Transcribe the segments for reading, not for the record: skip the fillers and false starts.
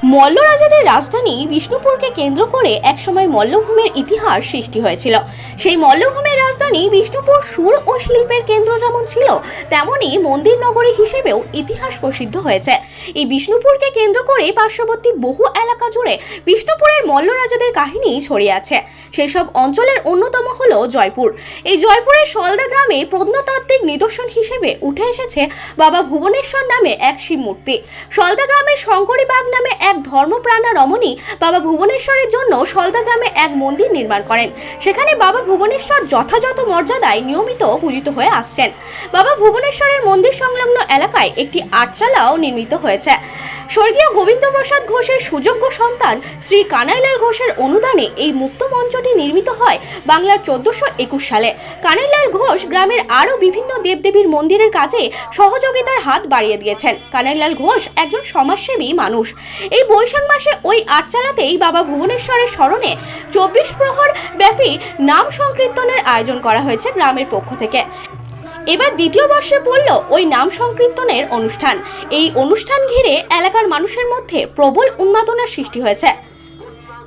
মল্লরাজাদের রাজধানী বিষ্ণুপুরকে কেন্দ্র করে একসময় মল্লভূমের ইতিহাস সৃষ্টি হয়েছিল। সেই মল্লভূমের রাজধানী বিষ্ণুপুর সুর ও শিল্পের কেন্দ্র যেমন ছিল, তেমনি মন্দির নগরী হিসেবেও ইতিহাস প্রসিদ্ধ হয়েছে। এই বিষ্ণুপুরকে কেন্দ্র করে পার্শ্ববর্তী বহু এলাকা জুড়ে বিষ্ণুপুরের মল্লরাজাদের কাহিনী ছড়িয়ে আছে। সেই সব অঞ্চলের অন্যতম হলো জয়পুর। এই জয়পুরের সলদা গ্রামে প্রত্নতাত্ত্বিক নিদর্শন হিসেবে উঠে এসেছে বাবা ভুবনেশ্বর নামে এক শিব মূর্তি। সলদা গ্রামের শঙ্করীবাগ নামে এক ধর্মপ্রাণা রমণী বাবা ভুবনেশ্বরের জন্য সলদা গ্রামে এক মন্দির নির্মাণ করেন। সেখানে বাবা ভুবনেশ্বর যথাযথ মর্যাদায় নিয়মিত পূজিত হয়ে আসছেন। বাবা ভুবনেশ্বরের মন্দির সংলগ্ন এলাকায় একটি আটচালাও নির্মিত হয়েছে। স্বর্গীয় গোবিন্দপ্রসাদ ঘোষের সুযোগ্য সন্তান শ্রী কানাইলাল ঘোষের অনুদানে এই মুক্ত মঞ্চটি নির্মিত হয় বাংলার 1421 সালে। কানাইলাল ঘোষ গ্রামের আরও বিভিন্ন দেবদেবীর মন্দিরের কাজে সহযোগিতার হাত বাড়িয়ে দিয়েছেন। কানাইলাল ঘোষ একজন সমাজসেবী মানুষ। এই বৈশাখ মাসে ওই আটচালাতেই বাবা ভুবনেশ্বরের স্মরণে 24 প্রহর ব্যাপী নাম সংকীর্তনের আয়োজন করা হয়েছে গ্রামের পক্ষ থেকে। এবার দ্বিতীয় বর্ষে পড়ল ওই নাম সংকীর্তনের অনুষ্ঠান। এই অনুষ্ঠান ঘিরে এলাকার মানুষের মধ্যে প্রবল উন্মাদনার সৃষ্টি হয়েছে।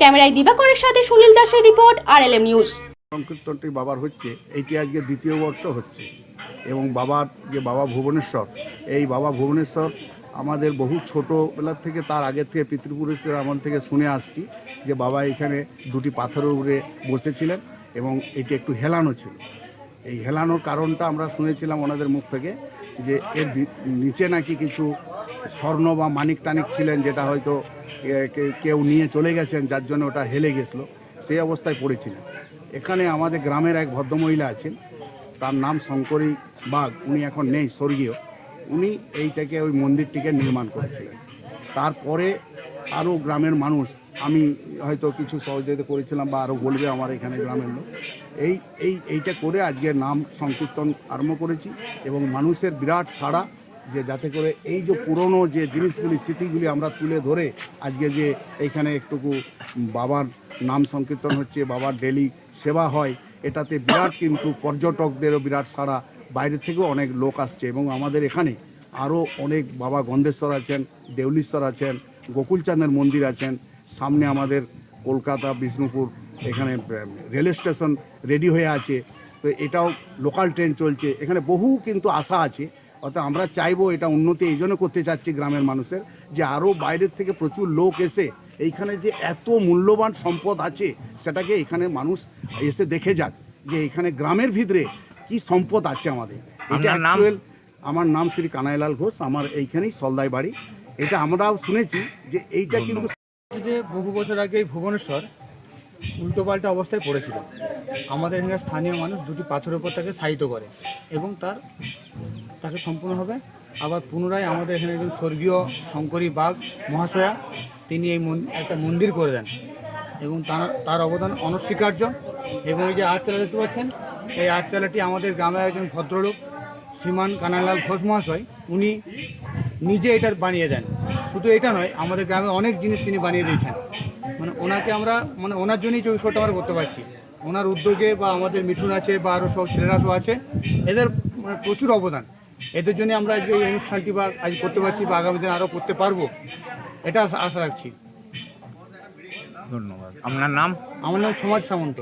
ক্যামেরায় দিবাকরের সাথে সুনীল দাসের রিপোর্ট, RLM নিউজ। সংকীর্তনটি বাবার হচ্ছে, এইটি আজকে দ্বিতীয় বর্ষ হচ্ছে এবং বাবার যে বাবা ভুবনেশ্বর, এই বাবা ভুবনেশ্বর আমাদের বহু ছোটোবেলার থেকে, তার আগের থেকে পিতৃপুরুষের আমল থেকে শুনে আসছি যে বাবা এখানে দুটি পাথরের উপরে বসেছিলেন এবং এটি একটু হেলানো ছিল। এই হেলানোর কারণটা আমরা শুনেছিলাম ওনাদের মুখ থেকে যে এর নিচে নাকি কিছু স্বর্ণ বা মানিক টানিক ছিলেন, যেটা হয়তো কেউ নিয়ে চলে গেছেন, যার জন্য ওটা হেলে গেছিলো, সেই অবস্থায় পড়েছিলেন। এখানে আমাদের গ্রামের এক ভদ্রমহিলা আছেন, তার নাম শঙ্করী বাগ, উনি এখন নেই, স্বর্গীয়। উনি এইটাকে, ওই মন্দিরটিকে নির্মাণ করেছিলেন। তারপরে আরও গ্রামের মানুষ, আমি হয়তো কিছু সহযোগিতা করেছিলাম বা আরও বলবে আমার এখানে গ্রামের লোক, এইটা করে আজকে নাম সংকীর্তন আরম্ভ করেছি এবং মানুষের বিরাট সাড়া, যে যাতে করে এই যে পুরনো যে জিনিসগুলি, স্মৃতিগুলি আমরা তুলে ধরে আজকে যে এইখানে একটুকু বাবার নাম সংকীর্তন হচ্ছে, বাবার ডেলি সেবা হয়, এটাতে বিরাট কিন্তু পর্যটকদেরও বিরাট সাড়া, বাইরে থেকেও অনেক লোক আসছে এবং আমাদের এখানে আরও অনেক বাবা গন্ধেশ্বর আছেন, দেউলীশ্বর আছেন, গোকুলচাঁদের মন্দির আছেন, সামনে আমাদের কলকাতা বিষ্ণুপুর এখানে রেল স্টেশন রেডি হয়ে আছে, তো এটাও লোকাল ট্রেন চলছে, এখানে বহু কিন্তু আশা আছে। অর্থাৎ আমরা চাইবো এটা উন্নতি এই জন্য করতে চাচ্ছি গ্রামের মানুষের, যে আরও বাইরের থেকে প্রচুর লোক এসে এইখানে যে এত মূল্যবান সম্পদ আছে সেটাকে এখানে মানুষ এসে দেখে যাক যে এখানে গ্রামের ভিতরে কি সম্পদ আছে আমাদের। এটা অ্যাকচুয়াল, আমার নাম শ্রী কানাইলাল ঘোষ, আমার এইখানেই সলদাই বাড়ি। এটা আমরাও শুনেছি যে এইটা কিন্তু যে বহু বছর আগে এই ভুবনেশ্বর উল্টোপাল্টা অবস্থায় পড়েছিল। আমাদের এখানে স্থানীয় মানুষ দুটি পাথরের উপর তাকে শায়িত করে এবং তাকে সম্পূর্ণভাবে আবার পুনরায় আমাদের এখানে একজন স্বর্গীয় শঙ্করী বাগ মহাশয়া, তিনি এই একটা মন্দির করে দেন এবং তার অবদান অনস্বীকার্য। এবং এই যে আটচালা দেখতে পাচ্ছেন, এই আটচালাটি আমাদের গ্রামের একজন ভদ্রলোক শ্রীমান কানাইলাল ঘোষ মহাশয়, উনি নিজে এটা বানিয়ে দেন। শুধু এটা নয়, আমাদের গ্রামে অনেক জিনিস তিনি বানিয়ে দিয়েছেন। ওনাকে আমরা ওনার জন্যই 24 আমরা করতে পারছি। ওনার উদ্যোগে বা আমাদের মিঠুন আছে বা আরও সব ছেলেরা সব আছে, এদের প্রচুর অবদান। এদের জন্য আমরা আজকে এই অনুষ্ঠানটি বা আজ করতে পারছি বা আগামী দিন আরও করতে পারবো, এটা আশা রাখছি। ধন্যবাদ। আপনার নাম? আমার নাম সমাজ সামন্ত।